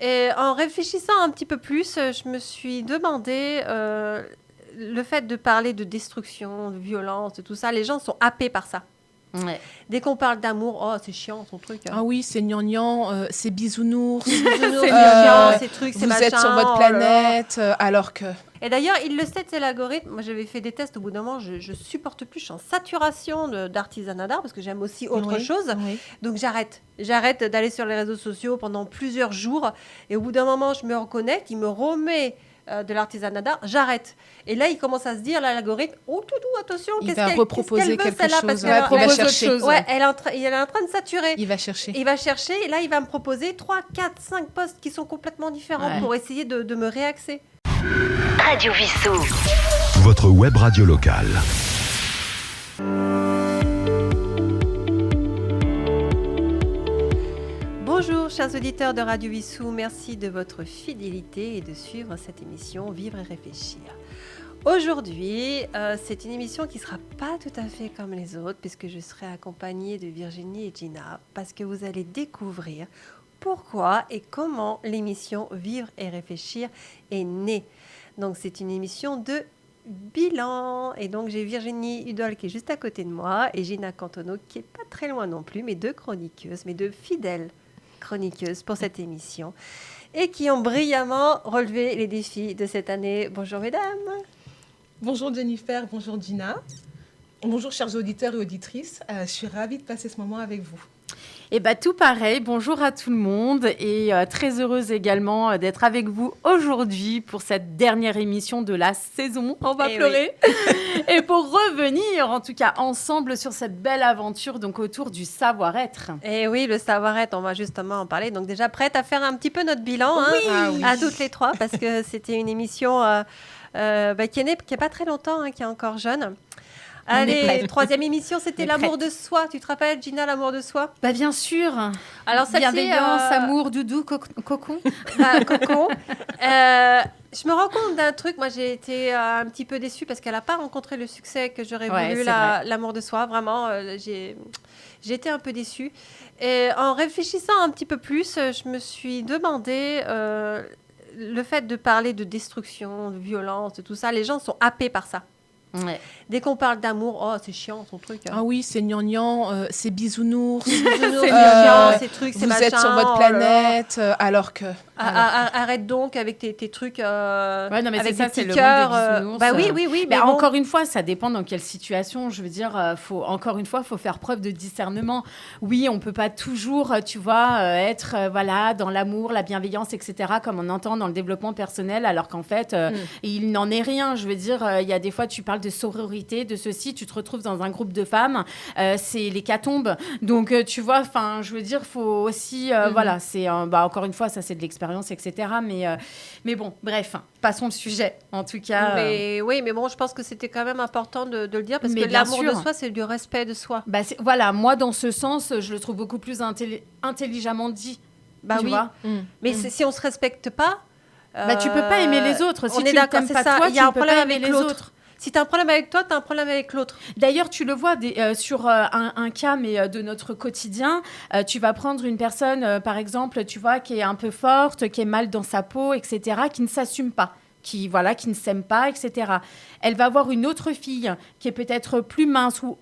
Et en réfléchissant un petit peu plus, je me suis demandé le fait de parler de destruction, de violence, de tout ça, les gens sont happés par ça. Ouais. Dès qu'on parle d'amour, oh, c'est chiant ton truc. Ah oui, c'est gnangnan, c'est bisounours. Bisounours, c'est Euh, chiant, ces trucs, c'est Vous machin. êtes sur votre oh là là. planète, alors que... Et d'ailleurs, il le sait, c'est l'algorithme. Moi, j'avais fait des tests. Au bout d'un moment, je supporte plus. Je suis en saturation d'artisanat d'art parce que j'aime aussi autre Oui, chose. oui. Donc, j'arrête. J'arrête d'aller sur les réseaux sociaux pendant plusieurs jours. Et au bout d'un moment, je me reconnecte. Il me remet de l'artisanat d'art. J'arrête. Et là, il commence à se dire, là, l'algorithme, oh, tout doux, attention, Il qu'est-ce va qu'elle reproposer veut, quelque celle-là, chose. parce Ouais, qu'elle il va propose autre chercher. chose. Ouais, il est en train de saturer. Il va chercher. Il va chercher. Et là, il va me proposer 3, 4, 5 posts qui sont complètement différents Ouais. pour essayer de me réaxer. Radio Vissou. Votre web radio locale. Bonjour chers auditeurs de Radio Vissou, merci de votre fidélité et de suivre cette émission Vivre et réfléchir. Aujourd'hui, c'est une émission qui ne sera pas tout à fait comme les autres puisque je serai accompagnée de Virginie et Gina parce que vous allez découvrir pourquoi et comment l'émission Vivre et réfléchir est née. Donc c'est une émission de bilan et donc j'ai Virginie Hudol qui est juste à côté de moi et Gina Cantono qui est pas très loin non plus, mes deux chroniqueuses, mes deux fidèles chroniqueuses pour cette émission et qui ont brillamment relevé les défis de cette année. Bonjour mesdames. Bonjour Jennifer, bonjour Gina. Bonjour chers auditeurs et auditrices. Je suis ravie de passer ce moment avec vous. Et bah tout pareil, bonjour à tout le monde et très heureuse également d'être avec vous aujourd'hui pour cette dernière émission de la saison. On va pleurer. Et pour revenir en tout cas ensemble sur cette belle aventure donc autour du savoir-être. Et oui, le savoir-être, on va justement en parler. Donc déjà prête à faire un petit peu notre bilan Oui. à toutes les trois parce que c'était une émission qui est pas très longtemps, qui est encore jeune. Allez, troisième émission, c'était l'amour de soi. Tu te rappelles, Gina, l'amour de soi? Bah bien sûr. Alors, celle-ci, bienveillance, amour, doudou, cocon. Cocon. Je me rends compte d'un truc. Moi, j'ai été un petit peu déçue parce qu'elle n'a pas rencontré le succès que j'aurais voulu, l'amour de soi. Vraiment, j'ai été un peu déçue. Et en réfléchissant un petit peu plus, je me suis demandé le fait de parler de destruction, de violence, de tout ça. Les gens sont happés par ça. Ouais. Dès qu'on parle d'amour, oh, c'est chiant ton truc. Ah oui, c'est gnangnan, c'est bisounours. C'est chiant, ces trucs, c'est Vous machin. êtes sur votre oh là là. planète, alors que... Arrête donc avec tes trucs Ouais, non, mais avec c'est ça, des c'est petits le cœurs. monde des bisounours. Bah oui. Mais Mais bon. encore une fois, ça dépend dans quelle situation. Je veux dire, faut faire preuve de discernement. Oui, on peut pas toujours, tu vois, être dans l'amour, la bienveillance, etc., comme on entend dans le développement personnel, alors qu'en fait, il n'en est rien. Je veux dire, il y a des fois, tu parles de sororité, de ceci, tu te retrouves dans un groupe de femmes, c'est l'hécatombe. Donc, tu vois, enfin, je veux dire, faut aussi, c'est encore une fois, ça c'est de l'expérience, etc. Mais bon, bref, passons le sujet. En tout cas. Mais oui, mais bon, je pense que c'était quand même important de le dire parce Mais que bien l'amour sûr. de soi, c'est du respect de soi. Bah voilà, moi dans ce sens, je le trouve beaucoup plus intelligemment dit. Bah tu oui. vois. Mais si on se respecte pas, Tu peux pas aimer les autres. Si on tu est ne d'accord, t'aimes c'est pas ça. toi, Il tu y a ne un peux problème pas aimer avec les l'autre. autres. Si tu as un problème avec toi, tu as un problème avec l'autre. D'ailleurs, tu le vois sur un cas, mais de notre quotidien. Tu vas prendre une personne, par exemple, tu vois, qui est un peu forte, qui est mal dans sa peau, etc., qui ne s'assume pas, qui ne s'aime pas, etc. Elle va voir une autre fille qui est peut-être plus mince ou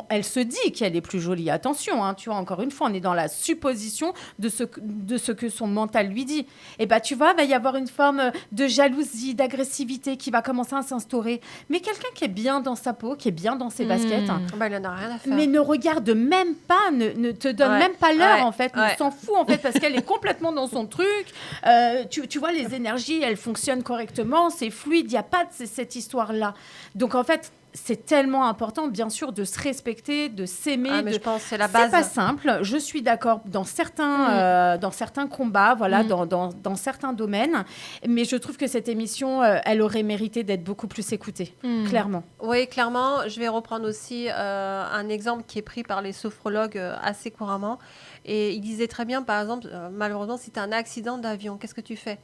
elle se dit qu'elle est plus jolie. Attention, tu vois, encore une fois, on est dans la supposition de ce que son mental lui dit. Et bah, tu vois, il va y avoir une forme de jalousie, d'agressivité qui va commencer à s'instaurer. Mais quelqu'un qui est bien dans sa peau, qui est bien dans ses baskets, Bah, il en a rien à faire. mais ne regarde même pas, ne te donne même pas l'heure, en fait, ne s'en fout, en fait, parce qu'elle est complètement dans son truc. Tu vois, les énergies, elles fonctionnent correctement, c'est fluide, il n'y a pas de cette histoire-là. Donc, en fait, c'est tellement important, bien sûr, de se respecter, de s'aimer. Mais je pense que c'est la base. C'est pas simple, je suis d'accord, dans certains combats, dans certains domaines, mais je trouve que cette émission, elle aurait mérité d'être beaucoup plus écoutée, clairement. Oui, clairement. Je vais reprendre aussi un exemple qui est pris par les sophrologues assez couramment. Et ils disaient très bien, par exemple, malheureusement, si tu as un accident d'avion, qu'est-ce que tu fais ?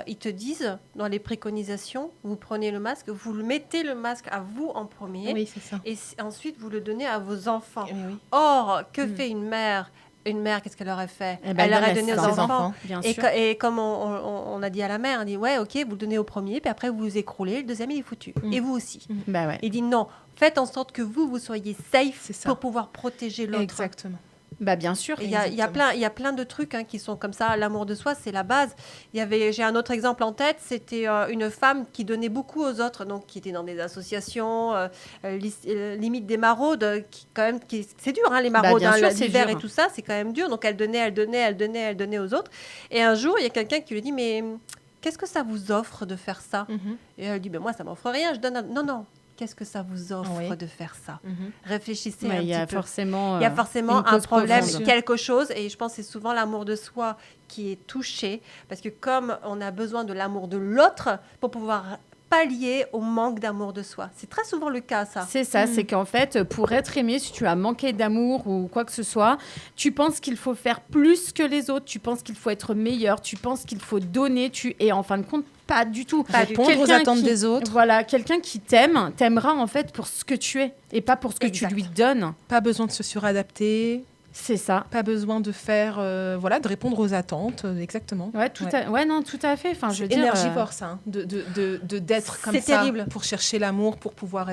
Ils te disent, dans les préconisations, vous prenez le masque, vous mettez le masque à vous en premier, Oui, c'est ça. et ensuite vous le donnez à vos enfants. Oui. Or, que fait une mère ? une mère, qu'est-ce qu'elle aurait fait? Eh ben, Elle l'aurait donne donné à aux ses enfants. Bien Et, sûr. et comme on a dit à la mère, on dit ouais, ok, vous le donnez au premier, puis après vous vous écroulez, le deuxième il est foutu. Et vous aussi. Bah ouais. Il dit non, faites en sorte que vous soyez safe C'est ça. pour pouvoir protéger l'autre. Exactement. Bah bien sûr. Et il y a plein de trucs qui sont comme ça. L'amour de soi, c'est la base. J'ai un autre exemple en tête. C'était une femme qui donnait beaucoup aux autres, donc qui était dans des associations, limite des maraudes. C'est dur, hein, les maraudes, bien sûr, c'est l'hiver dur. et tout ça, c'est quand même dur. Donc elle donnait aux autres. Et un jour, il y a quelqu'un qui lui dit, mais qu'est-ce que ça vous offre de faire ça? Et elle dit, ben moi, ça m'offre rien. Je donne. Non. Qu'est-ce que ça vous offre de faire ça? Réfléchissez un Il y a petit peu. forcément. Il y a forcément une un cause problème, profonde. quelque chose, et je pense que c'est souvent l'amour de soi qui est touché, parce que comme on a besoin de l'amour de l'autre pour pouvoir pallier au manque d'amour de soi. C'est très souvent le cas, ça. C'est ça, c'est qu'en fait, pour être aimé, si tu as manqué d'amour ou quoi que ce soit, tu penses qu'il faut faire plus que les autres, tu penses qu'il faut être meilleur, tu penses qu'il faut donner, et en fin de compte, pas du tout. Répondre aux Quelqu'un attentes des autres. Voilà, quelqu'un qui t'aimera en fait pour ce que tu es et pas pour ce que Exact. tu lui donnes. Pas besoin de se suradapter, C'est ça. pas besoin de faire, de répondre aux attentes, exactement. Ouais, tout à fait. Enfin, je veux C'est dire, énergivore, ça, hein, d'être comme C'est ça, terrible. pour chercher l'amour, pour pouvoir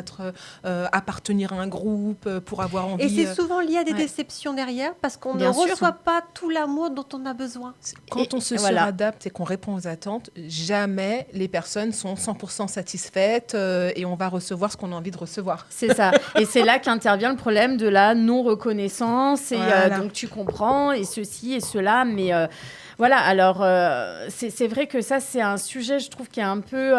appartenir à un groupe, pour avoir envie. Et c'est souvent lié à des ouais. déceptions derrière, parce qu'on ne Bien sûr. reçoit pas tout l'amour dont on a besoin. Quand on se voilà. suradapte et qu'on répond aux attentes, jamais les personnes sont 100% satisfaites et on va recevoir ce qu'on a envie de recevoir. C'est ça. Et c'est là qu'intervient le problème de la non-reconnaissance. Et Voilà. donc, tu comprends, et ceci et cela. Mais voilà, alors, c'est vrai que ça, c'est un sujet, je trouve, qui est un peu,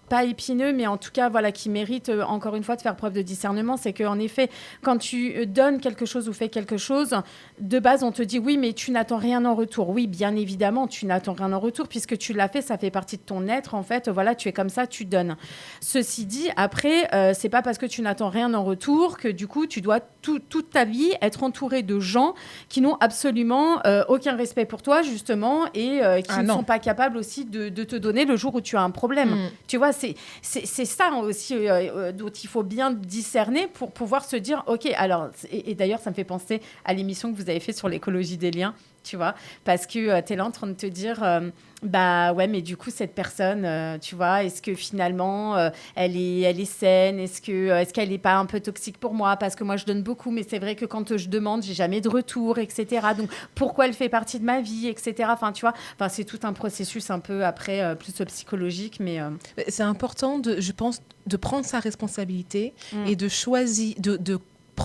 pas épineux, mais en tout cas, voilà, qui mérite, encore une fois, de faire preuve de discernement. C'est qu'en effet, quand tu donnes quelque chose ou fais quelque chose, de base, on te dit, oui, mais tu n'attends rien en retour. Oui, bien évidemment, tu n'attends rien en retour, puisque tu l'as fait, ça fait partie de ton être. En fait, voilà, tu es comme ça, tu donnes. Ceci dit, après, c'est pas parce que tu n'attends rien en retour que du coup, tu dois toute ta vie être entouré de gens qui n'ont absolument aucun respect pour toi, justement, et qui ne sont pas capables aussi de te donner le jour où tu as un problème. Tu vois, c'est ça aussi dont il faut bien discerner pour pouvoir se dire, OK, alors, et d'ailleurs, ça me fait penser à l'émission que vous avez fait sur l'écologie des liens, tu vois, parce que tu es là en train de te dire, bah ouais, mais du coup, cette personne, tu vois, est-ce que finalement, elle est saine? Est-ce qu'elle n'est pas un peu toxique pour moi? Parce que moi, je donne beaucoup, mais c'est vrai que quand je demande, j'ai jamais de retour, etc. Donc, pourquoi elle fait partie de ma vie, etc. Enfin, tu vois, c'est tout un processus un peu après, plus psychologique, mais... C'est important, je pense, de prendre sa responsabilité et de choisir,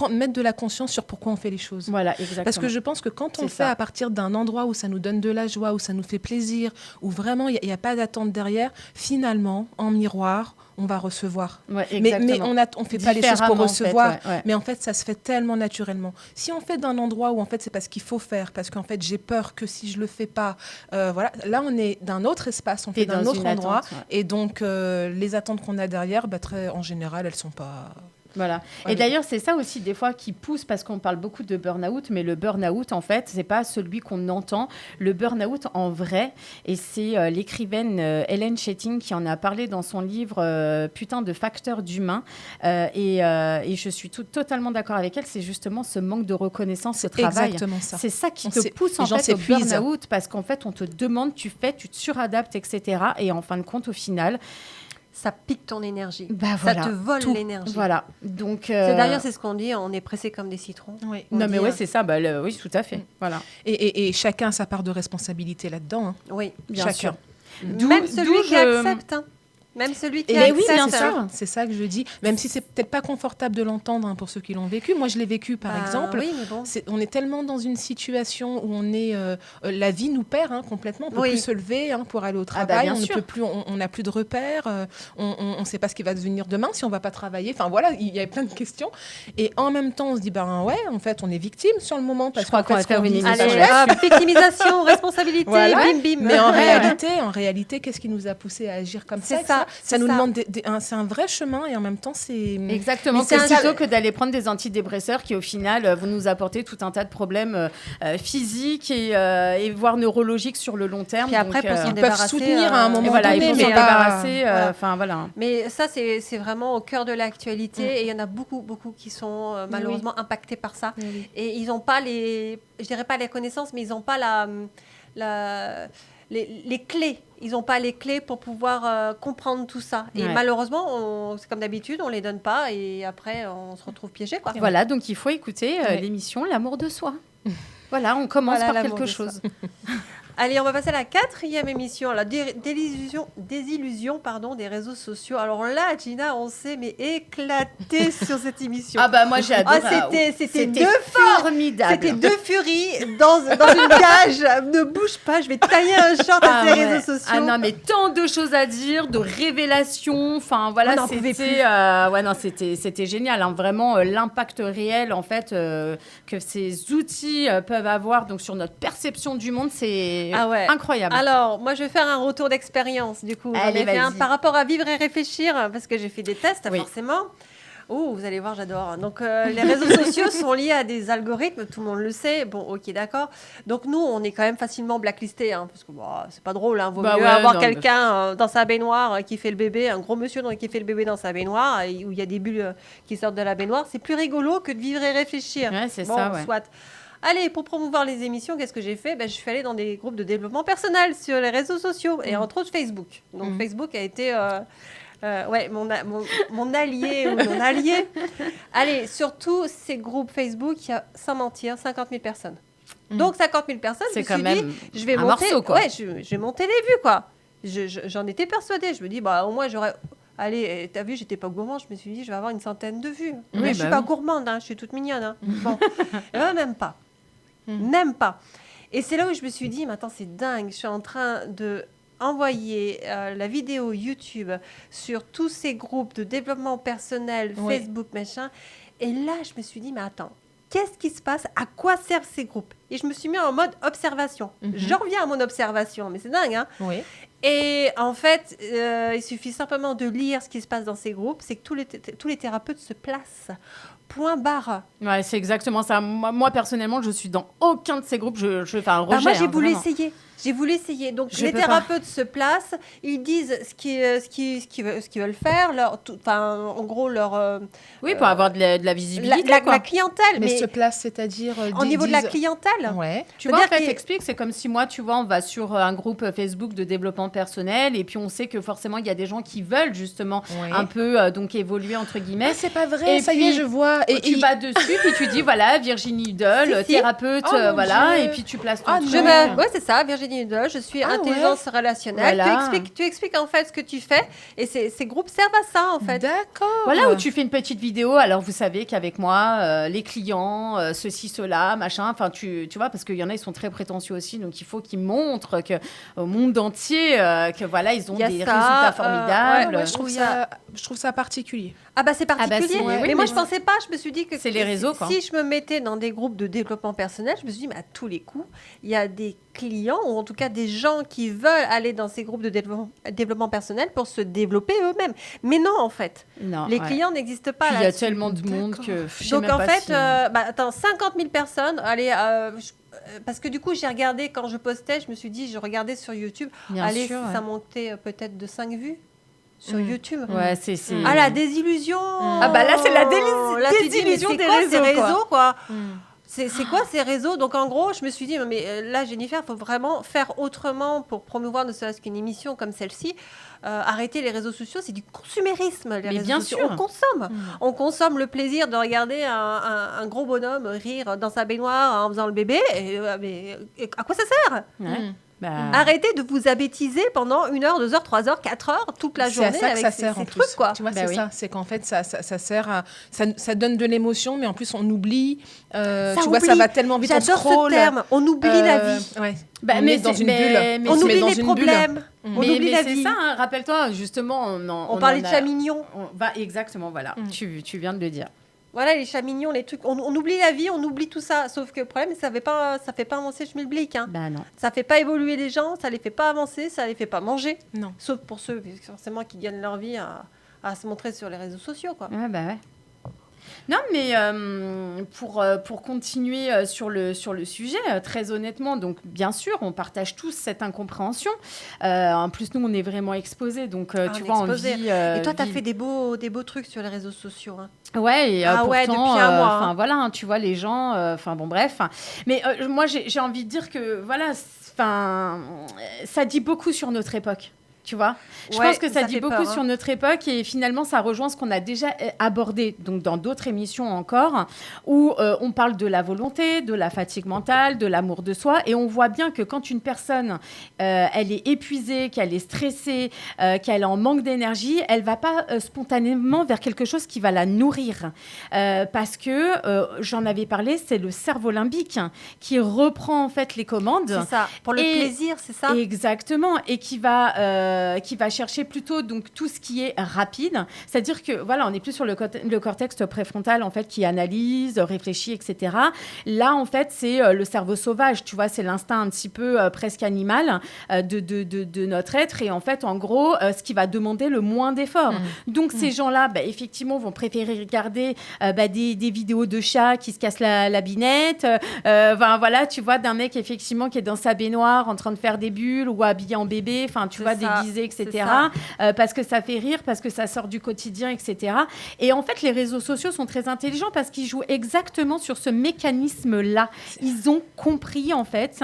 mettre de la conscience sur pourquoi on fait les choses. Voilà, exactement. Parce que je pense que quand on le C'est fait ça. à partir d'un endroit où ça nous donne de la joie, où ça nous fait plaisir, où vraiment il n'y a pas d'attente derrière, finalement, en miroir, on va recevoir. Ouais, Mais exactement. on ne fait pas les choses pour Différemment, en recevoir. fait, ouais. Mais en fait, ça se fait tellement naturellement. Si on fait d'un endroit où en fait c'est parce qu'il faut faire, parce qu'en fait j'ai peur que si je le fais pas, voilà. Là on est d'un autre espace, on fait d'un dans autre une endroit, attente, ouais. et donc les attentes qu'on a derrière, en général, elles sont pas. Voilà. Ouais, Et d'ailleurs, c'est ça aussi des fois qui pousse, parce qu'on parle beaucoup de burn-out, mais le burn-out, en fait, c'est pas celui qu'on entend. Le burn-out, en vrai, et c'est l'écrivaine Hélène Chetting qui en a parlé dans son livre Putain de facteurs d'humain. Et je suis totalement d'accord avec elle. C'est justement ce manque de reconnaissance au travail. Exactement ça. C'est ça qui On te s'é- pousse les en gens fait au s'épuisent. burn-out, parce qu'en fait, on te demande, tu te suradaptes, etc. Et en fin de compte, au final, Ça pique ton énergie. bah voilà. Ça te vole Tout. l'énergie. Voilà. Donc, D'ailleurs, c'est ce qu'on dit, on est pressé comme des citrons. Oui. On non, mais dit, ouais, c'est ça. Bah, oui, tout à fait. Mm. Voilà. Et chacun a sa part de responsabilité là-dedans. Hein. Oui. Bien Chacun. sûr. Même celui qui accepte. Hein. Même celui qui Et accepte. oui, bien c'est sûr. ça, c'est ça que je dis. Même si c'est peut-être pas confortable de l'entendre pour ceux qui l'ont vécu. Moi, je l'ai vécu par exemple. Oui, mais bon. On est tellement dans une situation où on est, la vie nous perd complètement. On peut Oui. plus se lever pour aller au Ah bah, travail. bien On ne sûr. peut plus, on n'a plus de repères. On ne sait pas ce qui va devenir demain si on va pas travailler. Enfin voilà, il y a plein de questions. Et en même temps, on se dit ouais, en fait, on est victime sur le moment parce crois qu'en qu'on fait, va faire ce qu'on une vit, émission c'est Allez, pas hop, victimisation, responsabilité, Voilà. bim, bim. Mais en réalité, qu'est-ce qui nous a poussé à agir comme C'est ça, ça. ça nous demande c'est un vrai chemin et en même temps c'est Exactement, Mais c'est c'est plutôt que d'aller prendre des antidépresseurs qui au final vont nous apporter tout un tas de problèmes physiques et voire neurologiques sur le long terme. Puis après, Donc, pour s'en ils peuvent débarrasser, soutenir à un moment et voilà, donné, ils vont mais s'en pas- débarrasser. voilà. Enfin voilà. Mais ça, c'est vraiment au cœur de l'actualité et il y en a beaucoup qui sont malheureusement impactés par ça. Oui. Et ils n'ont pas je dirais pas les connaissances, mais ils n'ont pas les clés. Ils n'ont pas les clés pour pouvoir comprendre tout ça. Et Ouais. malheureusement, c'est comme d'habitude, on les donne pas et après, on se retrouve piégé, quoi. Voilà, donc il faut écouter Ouais. l'émission L'amour de soi. Voilà, on commence Voilà, par l'amour quelque de chose. Allez, on va passer à la 4e émission, la désillusion des réseaux sociaux. Alors là, Gina, on s'est éclaté sur cette émission. Ah bah moi j'ai adoré. C'était deux forts. formidable. C'était deux furies dans une cage. Ne bouge pas, je vais tailler un short à ces ouais. réseaux sociaux. Ah non, mais tant de choses à dire, de révélations. Enfin voilà, On n'en pouvait plus. c'était génial. Hein, vraiment l'impact réel en fait que ces outils peuvent avoir donc sur notre perception du monde, c'est incroyable. Alors, moi, je vais faire un retour d'expérience, du coup. J'en Allez, ai fait un vas-y. par rapport à vivre et réfléchir, parce que j'ai fait des tests, Oui. forcément. Oh, vous allez voir, j'adore. Donc, les réseaux sociaux sont liés à des algorithmes, tout le monde le sait. Bon, ok, d'accord. Donc, nous, on est quand même facilement blacklistés, hein, parce que c'est pas drôle. Vaut Bah mieux ouais, avoir non, quelqu'un dans sa baignoire qui fait le bébé, un gros monsieur qui fait le bébé dans sa baignoire, où il y a des bulles qui sortent de la baignoire. C'est plus rigolo que de vivre et réfléchir. Ouais, c'est Bon, ça, ouais. soit. Allez, pour promouvoir les émissions, qu'est-ce que j'ai fait ? Je suis allée dans des groupes de développement personnel sur les réseaux sociaux, et entre autres Facebook. Donc Facebook a été mon allié ou non allié. Allez, surtout ces groupes Facebook, il y a, sans mentir, 50 000 personnes. Donc 50 000 personnes, C'est je quand me suis même dit, je vais un monter, morceau, quoi. Ouais, je vais monter les vues, quoi. J'en étais persuadée. Je me dis, au moins j'aurais... Allez, t'as vu, j'étais pas gourmande. Je me suis dit, je vais avoir une centaine de vues. Oui, Mais je suis bah pas oui. gourmande, hein, je suis toute mignonne. Hein. Bon, même pas. Même pas. Et c'est là où je me suis dit, mais attends, c'est dingue. Je suis en train de envoyer la vidéo YouTube sur tous ces groupes de développement personnel, Oui. Facebook, machin. Et là, je me suis dit, mais attends, qu'est-ce qui se passe? À quoi servent ces groupes? Et je me suis mis en mode observation. Je reviens à mon observation, mais c'est dingue, hein? Oui. Et en fait, il suffit simplement de lire ce qui se passe dans ces groupes. C'est que tous les thérapeutes se placent. Point barre. Ouais, c'est exactement ça. Moi, personnellement, je suis dans aucun de ces groupes. Je fais un rejet. Moi, j'ai hein, voulu vraiment. essayer. J'ai voulu essayer. Donc, Je les peux thérapeutes se placent, ils disent ce qu'ils veulent faire, en gros, leur... Oui, pour avoir de la visibilité. quoi. la clientèle. Mais Mais se place, c'est-à-dire au niveau de la clientèle. Ouais. Tu vois, en C'est-à-dire fait, qu'il- t'expliques, c'est comme si moi, tu vois, on va sur un groupe Facebook de développement personnel et puis on sait que forcément, il y a des gens qui veulent justement Ouais. un peu donc évoluer, entre guillemets. Ah, c'est pas vrai, Et ça y est, puis, je vois. Et tu vas dessus, puis tu dis, voilà, Virginie Hudol, Si, si. thérapeute, Oh, mon voilà, Dieu. et puis tu places ton Ah, truc. Ouais, c'est ça, Virginie Hudol. Je suis intelligence relationnelle. Voilà. Tu expliques en fait ce que tu fais. Et ces groupes servent à ça, en fait. D'accord. Voilà, où tu fais une petite vidéo. Alors, vous savez qu'avec moi, les clients, ceci, cela, machin. Enfin, tu vois, parce qu'il y en a, ils sont très prétentieux aussi. Donc, il faut qu'ils montrent au monde entier que voilà, ils ont Il y a des ça, résultats formidables. Ouais, je trouve ça particulier. Ah bah c'est particulier. c'est- oui, mais moi mais je pensais pas, je me suis dit que c'est les réseaux, quoi. si je me mettais dans des groupes de développement personnel, je me suis dit mais à tous les coups, il y a des clients ou en tout cas des gens qui veulent aller dans ces groupes de développement personnel pour se développer eux-mêmes. Mais non en fait, Non, les ouais. clients n'existent pas Puis il y a là-dessus. tellement de monde que je sais Donc même en pas fait, si- attends, 50 000 personnes, allez, parce que du coup j'ai regardé quand je postais, je me suis dit, je regardais sur YouTube, Bien allez, sûr, ça ouais. montait peut-être de 5 vues sur YouTube. Ouais, c'est. Ah, la désillusion. Ah bah là, c'est la Là, tu dis, mais désillusion c'est des quoi, réseaux, ces quoi. réseaux, quoi. C'est quoi ces réseaux? Donc en gros, je me suis dit, mais là, Jennifer, il faut vraiment faire autrement pour promouvoir ne serait-ce qu'une émission comme celle-ci. Arrêter les réseaux sociaux, c'est du consumérisme. Les Mais réseaux bien sociaux. sûr. On consomme. On consomme le plaisir de regarder un gros bonhomme rire dans sa baignoire en faisant le bébé. Mais à quoi ça sert? Ouais. Bah, Arrêtez de vous abêtiser pendant 1 heure, 2 heures, 3 heures, 4 heures, toute la C'est à journée ça que avec ça ces sert en trucs, plus. quoi. Tu vois, Bah c'est oui. ça. C'est qu'en fait, ça sert à. Ça donne de l'émotion, mais en plus, on oublie. Ça tu vois, ça oublie. va tellement vite. J'adore on scroll. ce terme. On oublie la vie. Ouais. Bah, on mais est dans c'est- une mais- bulle. mais On se met oublie dans les une bulle. problèmes. On mais oublie la c'est vie. ça, hein, rappelle-toi, justement. On parlait de en a- chat mignon. Exactement, voilà. Tu viens de le dire. Voilà, les chats mignons, les trucs. On oublie la vie, on oublie tout ça. Sauf que le problème, ça fait pas avancer le schmilblick. Hein. Bah non. Ça fait pas évoluer les gens, ça les fait pas avancer, ça les fait pas manger. Non. Sauf pour ceux, forcément, qui gagnent leur vie à se montrer sur les réseaux sociaux, quoi. Ouais, bah ouais. Non, mais pour continuer sur le sujet, très honnêtement, donc bien sûr, on partage tous cette incompréhension. En plus, nous, on est vraiment exposés, donc tu vois, on vit... Et toi, tu as fait des beaux trucs sur les réseaux sociaux. Hein. Ouais, et ouais, pourtant, depuis un mois. Enfin voilà, hein, tu vois, les gens... Enfin bon, bref. Mais moi, j'ai envie de dire que, voilà, ça dit beaucoup sur notre époque. Tu vois, je pense que ça dit beaucoup sur notre époque et finalement ça rejoint ce qu'on a déjà abordé donc dans d'autres émissions encore où on parle de la volonté, de la fatigue mentale, de l'amour de soi et on voit bien que quand une personne elle est épuisée, qu'elle est stressée, qu'elle est en manque d'énergie, elle va pas spontanément vers quelque chose qui va la nourrir parce que j'en avais parlé, c'est le cerveau limbique qui reprend en fait les commandes. C'est ça, pour le plaisir, c'est ça. Exactement, et qui va chercher plutôt donc tout ce qui est rapide, c'est-à-dire que voilà, on est plus sur le cortex préfrontal en fait qui analyse, réfléchit, etc. Là en fait c'est le cerveau sauvage, tu vois, c'est l'instinct un petit peu presque animal de notre être et en fait en gros ce qui va demander le moins d'efforts. Donc ces gens-là, effectivement, vont préférer regarder des vidéos de chats qui se cassent la binette, voilà, tu vois, d'un mec effectivement qui est dans sa baignoire en train de faire des bulles ou habillé en bébé, enfin tu vois, déguisé, etc. Parce que ça fait rire, parce que ça sort du quotidien, etc. Et en fait, les réseaux sociaux sont très intelligents parce qu'ils jouent exactement sur ce mécanisme-là. Ils ont compris, en fait,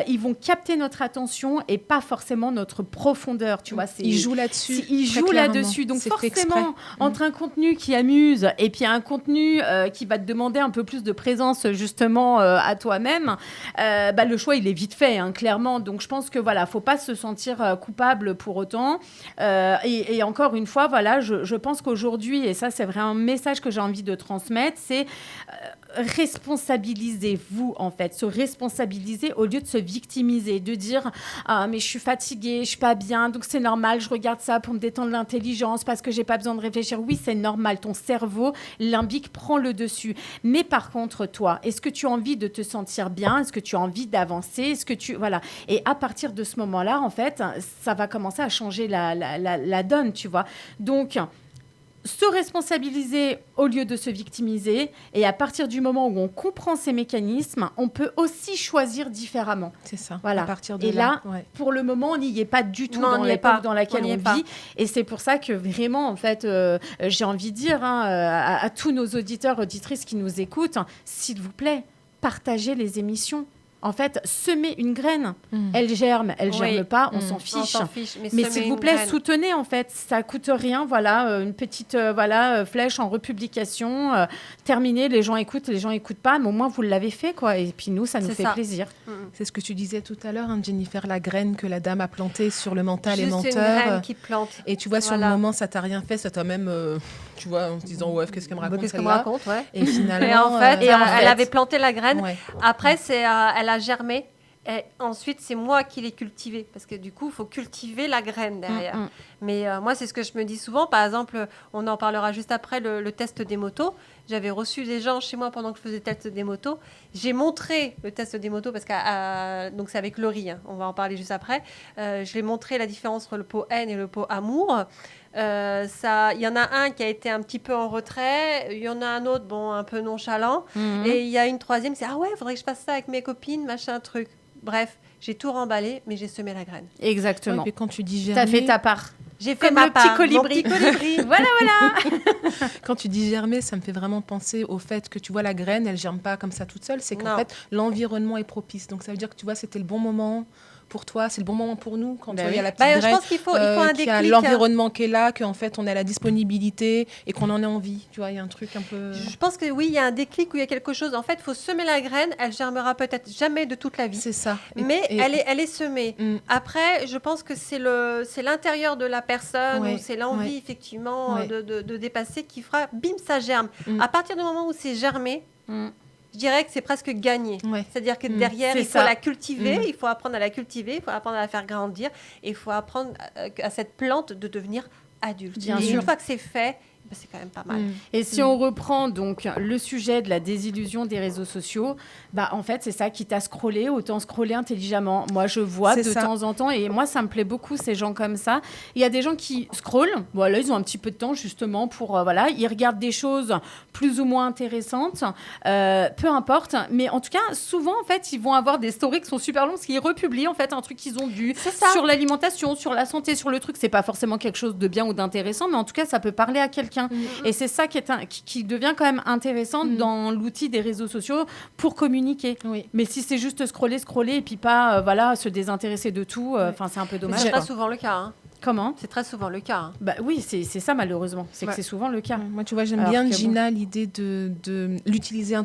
ils vont capter notre attention et pas forcément notre profondeur, tu vois. Ils jouent là-dessus. Ils jouent là-dessus. Donc forcément, entre un contenu qui amuse et puis un contenu qui va te demander un peu plus de présence, justement, à toi-même, le choix, il est vite fait, hein, clairement. Donc je pense que, voilà, faut pas se sentir coupable pour autant. Et encore une fois, voilà, je pense qu'aujourd'hui, et ça, c'est vraiment un message que j'ai envie de transmettre, c'est responsabilisez-vous, en fait. Se responsabiliser au lieu de se victimiser, de dire « Ah, mais je suis fatiguée, je suis pas bien, donc c'est normal, je regarde ça pour me détendre l'intelligence parce que j'ai pas besoin de réfléchir. » Oui, c'est normal, ton cerveau limbique prend le dessus. Mais par contre, toi, est-ce que tu as envie de te sentir bien? Est-ce que tu as envie d'avancer? Est-ce que tu... Voilà. Et à partir de ce moment-là, en fait, ça va commencer à changer la donne, tu vois. Donc, se responsabiliser au lieu de se victimiser. Et à partir du moment où on comprend ces mécanismes, on peut aussi choisir différemment. C'est ça. Voilà. À partir de et là, pour le moment, on n'y est pas du tout dans l'époque dans laquelle on vit. Et c'est pour ça que vraiment, en fait, j'ai envie de dire à tous nos auditeurs, auditrices qui nous écoutent, s'il vous plaît, partagez les émissions. En fait, semer une graine. Elle germe pas, on s'en fiche. Mais s'il vous plaît, soutenez, en fait. Ça coûte rien, voilà, une petite flèche en republication. Terminé, les gens écoutent pas, mais au moins, vous l'avez fait, quoi. Et puis nous, ça nous fait plaisir. C'est ce que tu disais tout à l'heure, hein, Jennifer, la graine que la dame a plantée sur le mental et menteur. Juste une graine qui plante. Et tu vois, sur le moment, ça t'a rien fait, ça t'a même, tu vois, en se disant, ouais, qu'est-ce qu'elle me raconte, celle-là. Et finalement... Et en fait, elle avait planté la graine. Ouais. Après, elle a germé. Et ensuite, c'est moi qui l'ai cultivée. Parce que du coup, il faut cultiver la graine derrière. Mais moi, c'est ce que je me dis souvent. Par exemple, on en parlera juste après, le test des motos. J'avais reçu des gens chez moi pendant que je faisais le test des motos. J'ai montré le test des motos parce que donc c'est avec Laurie. Hein, on va en parler juste après. Je l'ai montré la différence entre le pot haine et le pot amour. Il y en a un qui a été un petit peu en retrait, il y en a un autre, un peu nonchalant, et il y a une troisième, c'est « Ah ouais, il faudrait que je fasse ça avec mes copines, machin, truc. » Bref, j'ai tout remballé, mais j'ai semé la graine. Exactement. Et quand tu dis germer... T'as fait ta part. J'ai fait ma part. Comme le petit colibri. Voilà. Quand tu dis germer, ça me fait vraiment penser au fait que tu vois la graine, elle germe pas comme ça toute seule. C'est qu'en fait, l'environnement est propice. Donc ça veut dire que tu vois, c'était le bon moment pour toi, c'est le bon moment pour nous quand il y a la petite graine. Je pense qu'il faut un déclic. Il y a l'environnement qui est là, qu'en fait on a la disponibilité et qu'on en ait envie. Tu vois, il y a un truc un peu... Je pense que oui, il y a un déclic où il y a quelque chose. En fait, il faut semer la graine. Elle germera peut-être jamais de toute la vie. C'est ça. Mais elle est semée. Après, je pense que c'est l'intérieur de la personne ou c'est l'envie effectivement de dépasser qui fera, bim, ça germe. À partir du moment où c'est germé, je dirais que c'est presque gagné. C'est-à-dire que derrière, il faut la cultiver, il faut apprendre à la cultiver, il faut apprendre à la faire grandir, et il faut apprendre à cette plante de devenir adulte. Bien et sûr. une fois que c'est fait, c'est quand même pas mal. Et si on reprend donc le sujet de la désillusion des réseaux sociaux, en fait, c'est ça qui t'a scrollé, autant scroller intelligemment. Moi, je vois de temps en temps, et moi, ça me plaît beaucoup, ces gens comme ça. Il y a des gens qui scrollent, voilà, ils ont un petit peu de temps justement pour, ils regardent des choses plus ou moins intéressantes, peu importe. Mais en tout cas, souvent, en fait, ils vont avoir des stories qui sont super longues, parce qu'ils republient, en fait, un truc qu'ils ont vu sur l'alimentation, sur la santé, sur le truc. C'est pas forcément quelque chose de bien ou d'intéressant, mais en tout cas, ça peut parler à quelqu'un. Et c'est ça qui devient quand même intéressant dans l'outil des réseaux sociaux pour communiquer. Oui. Mais si c'est juste scroller et puis pas se désintéresser de tout, c'est un peu dommage. C'est très souvent le cas. Hein. Comment ? C'est très souvent le cas. Hein. Oui, c'est ça malheureusement. C'est que c'est souvent le cas. Moi, tu vois, j'aime bien, Gina, l'idée de l'utiliser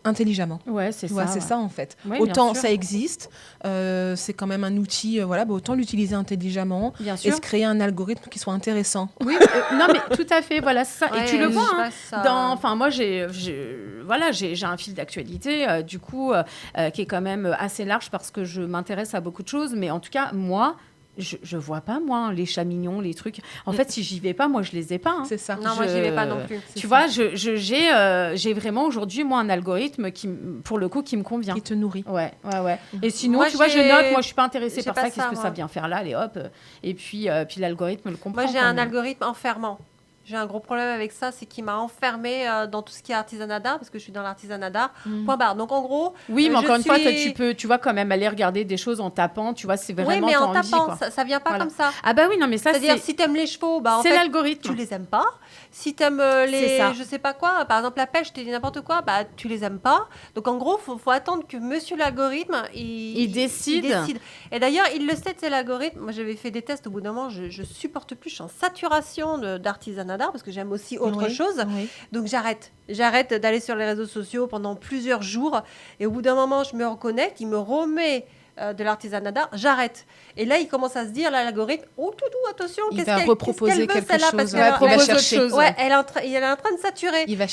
intelligemment. Ouais, c'est ça. C'est ça en fait. Oui, autant ça existe, c'est quand même un outil, autant l'utiliser intelligemment et se créer un algorithme qui soit intéressant. Oui, non mais tout à fait, voilà, c'est ça. Ouais, et tu le vois, moi j'ai un fil d'actualité, du coup, qui est quand même assez large parce que je m'intéresse à beaucoup de choses, mais en tout cas, moi, je vois pas, moi, les chats mignons, les trucs. En fait, si j'y vais pas, moi, je les ai pas. Hein. C'est ça. Non, moi, j'y vais pas non plus. Tu vois, j'ai vraiment aujourd'hui, moi, un algorithme qui, pour le coup, qui me convient. Qui te nourrit. Ouais. Et sinon, moi, tu vois, je note, moi, je suis pas intéressée par ça. Qu'est-ce que ça vient faire là, allez, hop. Et puis l'algorithme le comprend. Moi, j'ai un algorithme enfermant. J'ai un gros problème avec ça, c'est qu'il m'a enfermée dans tout ce qui est artisanat d'art, parce que je suis dans l'artisanat d'art, point barre. Donc, en gros... Oui, mais encore une fois, tu peux, tu vois, quand même aller regarder des choses en tapant, tu vois, c'est vraiment... Oui, mais en envie, tapant, ça vient pas comme ça. Ah bah oui, non, mais ça, c'est-à-dire, si t'aimes les chevaux, en c'est fait, l'algorithme. Tu les aimes pas. Si t'aimes je sais pas quoi, par exemple la pêche, tu dis n'importe quoi, tu les aimes pas. Donc, en gros, faut attendre que monsieur l'algorithme, il décide. Et d'ailleurs, il le sait, c'est l'algorithme. Moi, j'avais fait des tests, au bout d'un moment, je supporte plus, je suis en saturation d'artisanat d'art, parce que j'aime aussi autre chose. Oui. Donc j'arrête d'aller sur les réseaux sociaux pendant plusieurs jours. Et au bout d'un moment, je me reconnecte, il me remet de l'artisanat d'art, j'arrête. Et là, il commence à se dire, là, l'algorithme, attention, il va reproposer quelque chose. Parce il va chercher. Elle est en train de saturer. Il va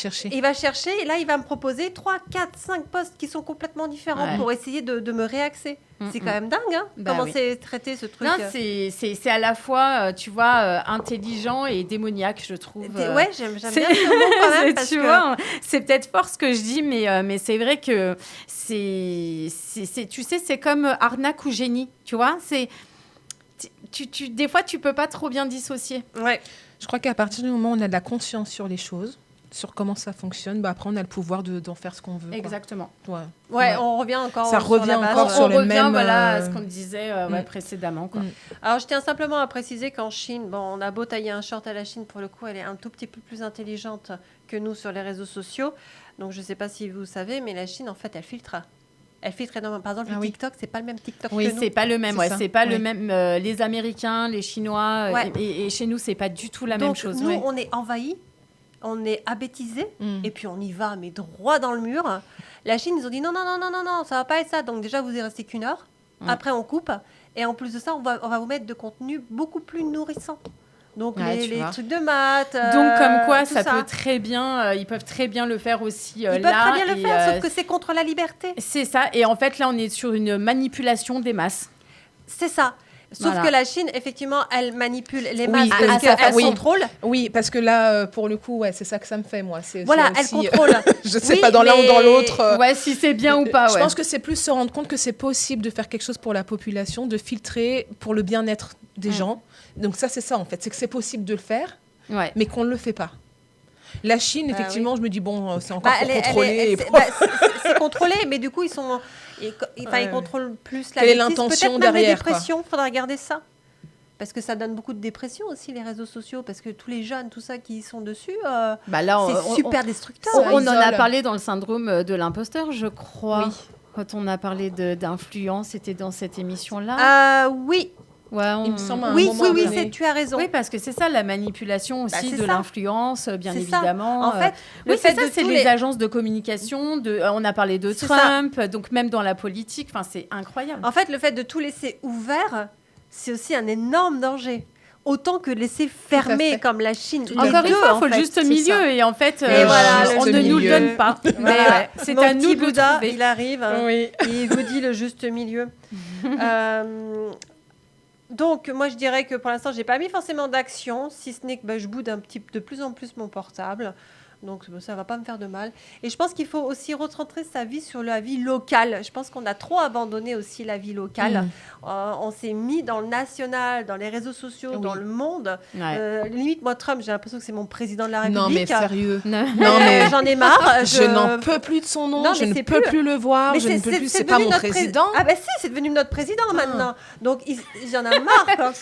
chercher. Et là, il va me proposer 3, 4, 5 posts qui sont complètement différents pour essayer de me réaxer. C'est quand même dingue, hein, comment c'est traité ce truc. Non, c'est à la fois, tu vois, intelligent et démoniaque, je trouve. Ouais, j'aime bien ce mot quand même. Parce vois, c'est peut-être fort ce que je dis, mais c'est vrai que tu sais, c'est comme arnaque ou génie, tu vois. Des fois, tu peux pas trop bien dissocier. Ouais. Je crois qu'à partir du moment où on a de la conscience sur les choses, sur comment ça fonctionne, après on a le pouvoir d'en faire ce qu'on veut. Exactement. Ouais, on revient encore ça revient encore sur le même... à ce qu'on disait précédemment. Quoi. Alors, je tiens simplement à préciser qu'en Chine, on a beau tailler un short à la Chine, pour le coup, elle est un tout petit peu plus intelligente que nous sur les réseaux sociaux. Donc, je ne sais pas si vous savez, mais la Chine, en fait, elle filtre. Elle filtre énormément. Par exemple, le TikTok, c'est pas le même TikTok que nous. Oui, c'est pas le même. C'est pas le même. Les Américains, les Chinois, et chez nous, c'est pas du tout la même chose. Nous, on est envahis. On est abêtisés et puis on y va, mais droit dans le mur. La Chine, ils ont dit non, ça va pas être ça. Donc déjà, vous y restez qu'une heure. Après, on coupe. Et en plus de ça, on va vous mettre de contenu beaucoup plus nourrissant. Donc les trucs de maths. Donc comme quoi, ça peut très bien, ils peuvent très bien le faire aussi là. Ils peuvent très bien le faire, sauf que c'est contre la liberté. C'est ça. Et en fait, là, on est sur une manipulation des masses. C'est ça. Sauf que la Chine, effectivement, elle manipule les masses parce qu'elle contrôle. Oui, parce que là, pour le coup, c'est ça que ça me fait, moi. Voilà, elle contrôle. Je ne sais pas dans l'un ou dans l'autre. Ouais, si c'est bien ou pas. Je pense que c'est plus se rendre compte que c'est possible de faire quelque chose pour la population, de filtrer pour le bien-être des gens. Donc ça, c'est ça, en fait. C'est que c'est possible de le faire, mais qu'on ne le fait pas. La Chine, effectivement, je me dis, c'est encore pour contrôler. C'est contrôlé, mais du coup, ils contrôlent plus la Quelle est l'intention derrière, les dépressions, il faudra regarder ça. Parce que ça donne beaucoup de dépression aussi, les réseaux sociaux, parce que tous les jeunes, tout ça qui sont dessus, c'est super destructeur. On en a parlé dans le syndrome de l'imposteur, je crois. Oui. Quand on a parlé d'influence, c'était dans cette émission-là. Oui. Ouais, il me semble oui, tu as raison. Oui, parce que c'est ça la manipulation aussi de l'influence, bien évidemment. En fait, c'est les agences de communication. On a parlé de Trump, donc même dans la politique, c'est incroyable. En fait, le fait de tout laisser ouvert, c'est aussi un énorme danger. Autant que laisser fermer comme la Chine. Encore une fois, il faut le juste milieu. Et en fait, on ne nous le donne pas. C'est à nous de le trouver. Il arrive et il vous dit le juste milieu. Donc, moi, je dirais que pour l'instant, je n'ai pas mis forcément d'action, si ce n'est que je boude de plus en plus mon portable. Donc, ça ne va pas me faire de mal. Et je pense qu'il faut aussi recentrer sa vie sur la vie locale. Je pense qu'on a trop abandonné aussi la vie locale. On s'est mis dans le national, dans les réseaux sociaux, dans le monde. Limite, moi, Trump, j'ai l'impression que c'est mon président de la République. Non, mais sérieux. Non, mais j'en ai marre. Je n'en peux plus de son nom. Je ne peux plus le voir. Je ne peux plus. C'est pas mon président. Ah ben si, c'est devenu notre président maintenant. Donc, j'en ai marre.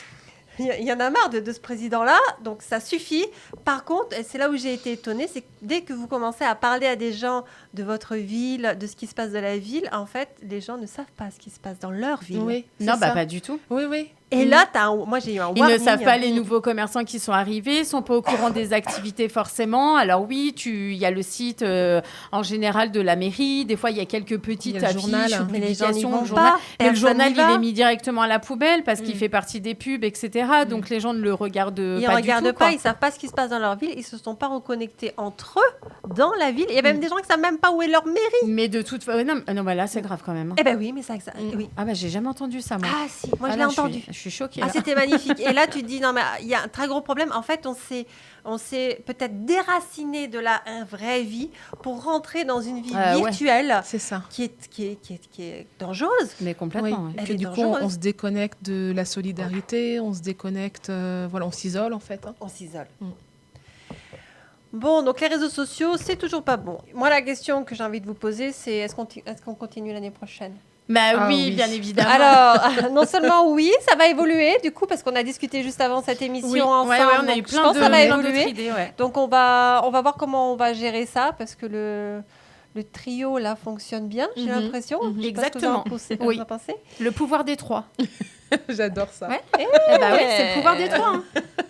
Il y en a marre de ce président-là, donc ça suffit. Par contre, et c'est là où j'ai été étonnée, c'est que dès que vous commencez à parler à des gens de votre ville, de ce qui se passe dans la ville, en fait, les gens ne savent pas ce qui se passe dans leur ville. Oui, non, pas du tout. Oui. Et là, moi, j'ai eu un warning. Ils ne savent pas les nouveaux commerçants qui sont arrivés, sont pas au courant des activités forcément. Alors oui, il y a le site en général de la mairie. Des fois, il y a quelques petites affiches ou publications. Mais le journal, il est mis directement à la poubelle parce qu'il fait partie des pubs, etc. Donc les gens ne le regardent pas du tout. Ils ne regardent pas, ils ne savent pas ce qui se passe dans leur ville. Ils ne se sont pas reconnectés entre eux dans la ville. Il y a même des gens qui ne savent même pas où est leur mairie. Mais de toute façon, non, là, c'est grave quand même. Eh ben oui, mais ça. Oui. Ah bah j'ai jamais entendu ça, moi. Ah si, moi je l'ai entendu. Je suis choquée. Ah, c'était magnifique. Et là, tu te dis, non, mais il y a un très gros problème. En fait, on s'est peut-être déraciné de la vraie vie pour rentrer dans une vie virtuelle c'est ça. Qui est dangereuse. Mais complètement. Et du coup, on se déconnecte de la solidarité, on se déconnecte, on s'isole en fait. On s'isole. Bon, donc les réseaux sociaux, c'est toujours pas bon. Moi, la question que j'ai envie de vous poser, c'est est-ce qu'on continue l'année prochaine ? Oui, bien évidemment. Alors, non seulement oui, ça va évoluer, du coup, parce qu'on a discuté juste avant cette émission ensemble. On a eu plein d'autres idées. Donc, on va voir comment on va gérer ça, parce que le trio, là, fonctionne bien, j'ai l'impression. Exactement. Vous en pensez ? Le pouvoir des trois. J'adore ça. Oui, c'est le pouvoir des trois.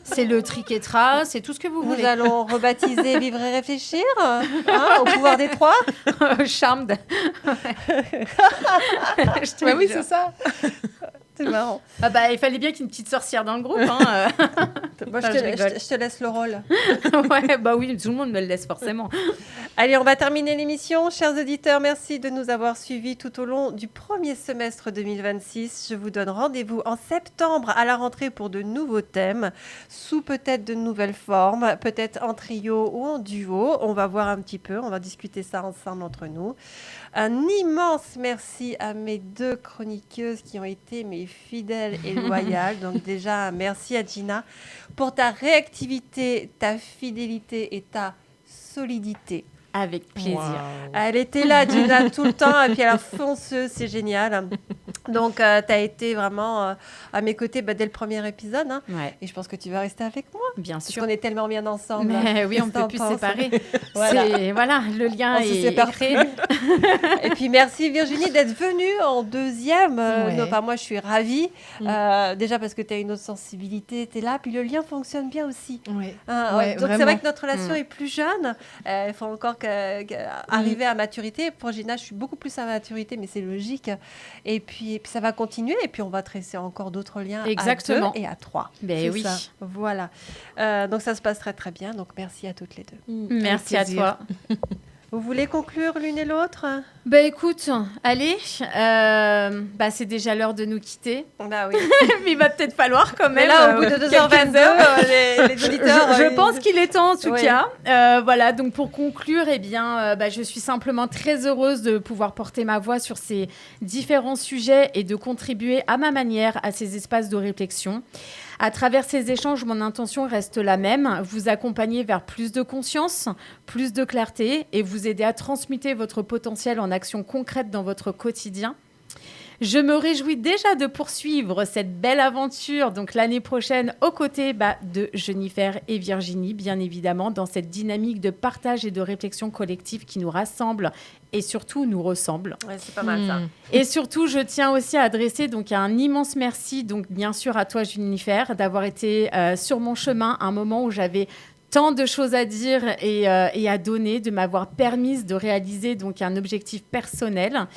C'est le triquetra, c'est tout ce que vous voulez. Nous allons rebaptiser Vivre et Réfléchir, au pouvoir des trois. Charmed. Oui, c'est ça. C'est marrant. Il fallait bien qu'il y ait une petite sorcière dans le groupe. Moi, je te laisse le rôle. Oui, tout le monde me le laisse forcément. Allez, on va terminer l'émission. Chers auditeurs, merci de nous avoir suivis tout au long du premier semestre 2026. Je vous donne rendez-vous en septembre à la rentrée pour de nouveaux thèmes, sous peut-être de nouvelles formes, peut-être en trio ou en duo. On va voir un petit peu, on va discuter ça ensemble entre nous. Un immense merci à mes deux chroniqueuses qui ont été mes fidèles et loyales. Donc déjà, merci à Gina pour ta réactivité, ta fidélité et ta solidité. Avec plaisir. Wow. Elle était là, Gina, tout le temps, et puis elle a fonceuse, c'est génial. Donc, tu as été vraiment à mes côtés dès le premier épisode. Et je pense que tu vas rester avec moi. Bien sûr. Parce qu'on est tellement bien ensemble. Mais oui, on ne peut plus se séparer. Le lien est créé. Et puis, merci Virginie d'être venue en deuxième. Moi, je suis ravie. Déjà parce que tu as une autre sensibilité, tu es là. Puis le lien fonctionne bien aussi. Donc, c'est vrai que notre relation est plus jeune. Il faut encore arriver à maturité. Pour Gina, je suis beaucoup plus à maturité, mais c'est logique. Et puis ça va continuer. Et puis, on va tresser encore d'autres liens à 2 et à 3. Ben oui. Ça. Voilà. Donc, ça se passe très, très bien. Donc, merci à toutes les deux. Merci à toi. Vous voulez conclure l'une et l'autre ? Écoute, allez, c'est déjà l'heure de nous quitter. Oui. Mais il va peut-être falloir quand même. Mais là, au bout de 2h22, les auditeurs... Je pense qu'il est temps en tout cas. Donc pour conclure, je suis simplement très heureuse de pouvoir porter ma voix sur ces différents sujets et de contribuer à ma manière à ces espaces de réflexion. À travers ces échanges, mon intention reste la même, vous accompagner vers plus de conscience, plus de clarté et vous aider à transmuter votre potentiel en actions concrètes dans votre quotidien. Je me réjouis déjà de poursuivre cette belle aventure donc l'année prochaine aux côtés de Jennifer et Virginie, bien évidemment, dans cette dynamique de partage et de réflexion collective qui nous rassemble et surtout nous ressemble. Ouais, c'est pas mal ça. Et surtout, je tiens aussi à adresser un immense merci, donc bien sûr à toi Jennifer, d'avoir été sur mon chemin à un moment où j'avais tant de choses à dire et à donner, de m'avoir permise de réaliser un objectif personnel.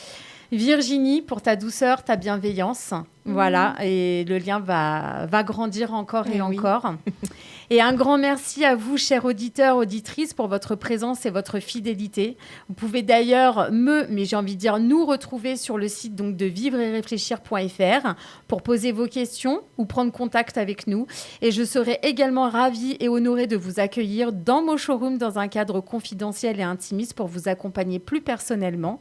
Virginie, pour ta douceur, ta bienveillance Voilà, et le lien va grandir encore et oui. encore. Et un grand merci à vous, chers auditeurs, auditrices, pour votre présence et votre fidélité. Vous pouvez d'ailleurs mais j'ai envie de dire nous retrouver sur le site donc, de vivre-et-réfléchir.fr pour poser vos questions ou prendre contact avec nous. Et je serai également ravie et honorée de vous accueillir dans mon showroom dans un cadre confidentiel et intimiste pour vous accompagner plus personnellement.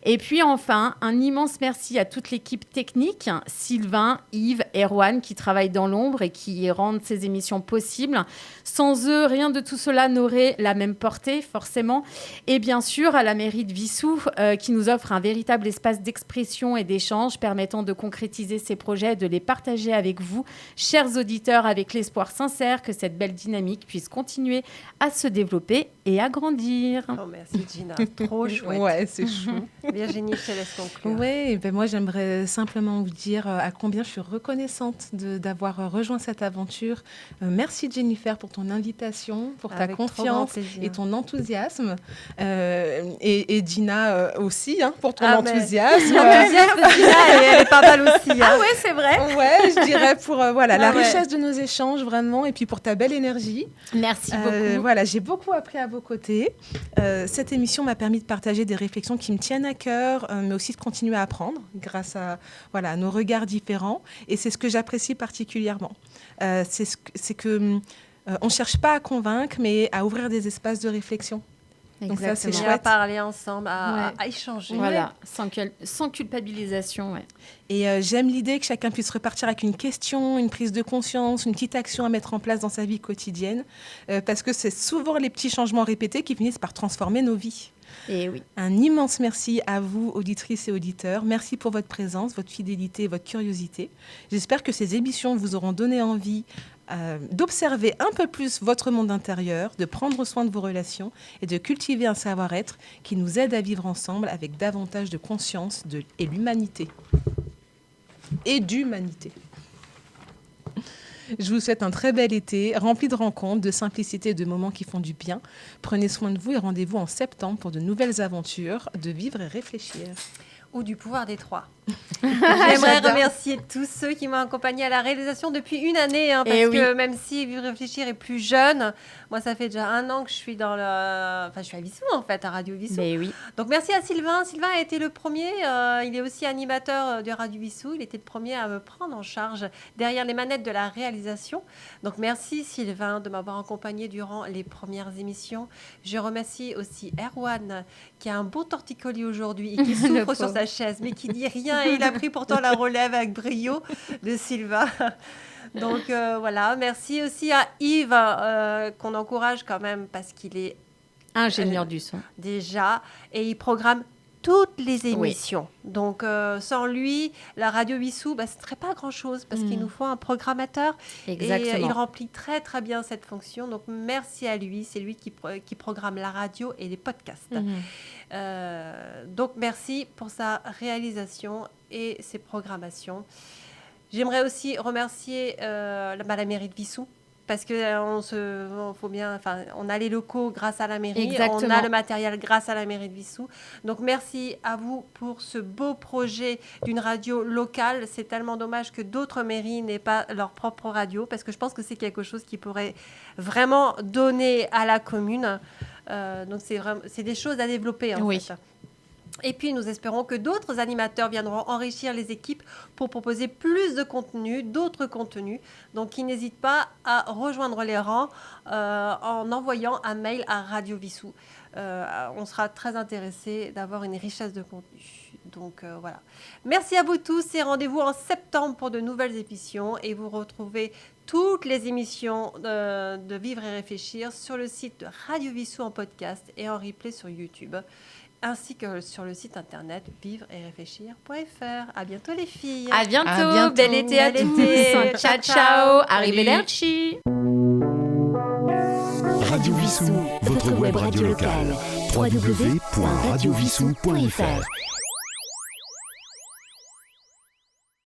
Et puis enfin, un immense merci à toute l'équipe technique, Sylvain, Yves, Erwan, qui travaillent dans l'ombre et qui rendent ces émissions possibles. Sans eux, rien de tout cela n'aurait la même portée, forcément. Et bien sûr, à la mairie de Wissous, qui nous offre un véritable espace d'expression et d'échange permettant de concrétiser ces projets et de les partager avec vous, chers auditeurs, avec l'espoir sincère que cette belle dynamique puisse continuer à se développer et à grandir. Oh, merci Gina, trop chouette. Ouais, c'est chou. Virginie, je te laisse conclure. Oui, ben moi j'aimerais simplement vous dire à combien je suis reconnaissante d'avoir rejoint cette aventure. Merci Jennifer pour ton invitation, pour ta Avec trop grand confiance plaisir. et ton enthousiasme. Et Gina aussi, pour ton Ah, enthousiasme. L'enthousiasme de Gina, elle est pas mal aussi. Hein. Ah ouais, c'est vrai. Ouais, je dirais pour la ouais. richesse de nos échanges vraiment, et puis pour ta belle énergie. Merci beaucoup. Voilà, j'ai beaucoup appris à vos côtés. Cette émission m'a permis de partager des réflexions qui me tiennent à cœur, mais aussi de continuer à apprendre grâce à nos regards différents. Et c'est ce que j'apprécie particulièrement. C'est que on ne cherche pas à convaincre, mais à ouvrir des espaces de réflexion. Donc ça, c'est Et à chouette. parler ensemble, à échanger. Voilà, sans culpabilisation. Ouais. Et j'aime l'idée que chacun puisse repartir avec une question, une prise de conscience, une petite action à mettre en place dans sa vie quotidienne, parce que c'est souvent les petits changements répétés qui finissent par transformer nos vies. Et oui. Un immense merci à vous, auditrices et auditeurs. Merci pour votre présence, votre fidélité et votre curiosité. J'espère que ces émissions vous auront donné envie d'observer un peu plus votre monde intérieur, de prendre soin de vos relations et de cultiver un savoir-être qui nous aide à vivre ensemble avec davantage de conscience et l'humanité. Et d'humanité. Je vous souhaite un très bel été, rempli de rencontres, de simplicité et de moments qui font du bien. Prenez soin de vous et rendez-vous en septembre pour de nouvelles aventures de vivre et réfléchir. Ou du pouvoir des trois. J'aimerais remercier tous ceux qui m'ont accompagné à la réalisation depuis une année, parce que même si Vivre et Réfléchir est plus jeune, moi ça fait déjà 1 an que je suis je suis à Wissous en fait, à Radio Wissous. Mais oui. Donc merci à Sylvain. Sylvain a été le premier, il est aussi animateur de Radio Wissous, il était le premier à me prendre en charge derrière les manettes de la réalisation. Donc merci Sylvain de m'avoir accompagné durant les premières émissions. Je remercie aussi Erwan qui a un beau torticolis aujourd'hui et qui souffre sur sa chaise mais qui dit rien. Et il a pris pourtant la relève avec brio de Sylvain. Donc voilà, merci aussi à Yves qu'on encourage quand même parce qu'il est Ingénieur du son. Déjà et il programme toutes les émissions. Oui. Donc sans lui, la Radio Wissous, ce ne serait pas grand-chose parce qu'il nous faut un programmateur. Exactement. Et il remplit très très bien cette fonction. Donc merci à lui, c'est lui qui programme la radio et les podcasts. Donc merci pour sa réalisation et ses programmations. J'aimerais aussi remercier la mairie de Wissous parce que on a les locaux grâce à la mairie, Exactement. On a le matériel grâce à la mairie de Wissous. Donc merci à vous pour ce beau projet d'une radio locale. C'est tellement dommage que d'autres mairies n'aient pas leur propre radio parce que je pense que c'est quelque chose qui pourrait vraiment donner à la commune. Donc c'est des choses à développer en fait. Et puis, nous espérons que d'autres animateurs viendront enrichir les équipes pour proposer plus de contenu, d'autres contenus. Donc, ils n'hésitent pas à rejoindre les rangs en envoyant un mail à Radio Wissous. On sera très intéressés d'avoir une richesse de contenu. Donc, voilà. Merci à vous tous et rendez-vous en septembre pour de nouvelles émissions. Et vous retrouvez toutes les émissions de Vivre et Réfléchir sur le site de Radio Wissous en podcast et en replay sur YouTube, ainsi que sur le site internet vivre-et-réfléchir.fr. À bientôt les filles. À bientôt. Bel été à tous. Ciao, ciao. Arrivederci. Radio Wissous, votre web radio locale. www.radiowissous.fr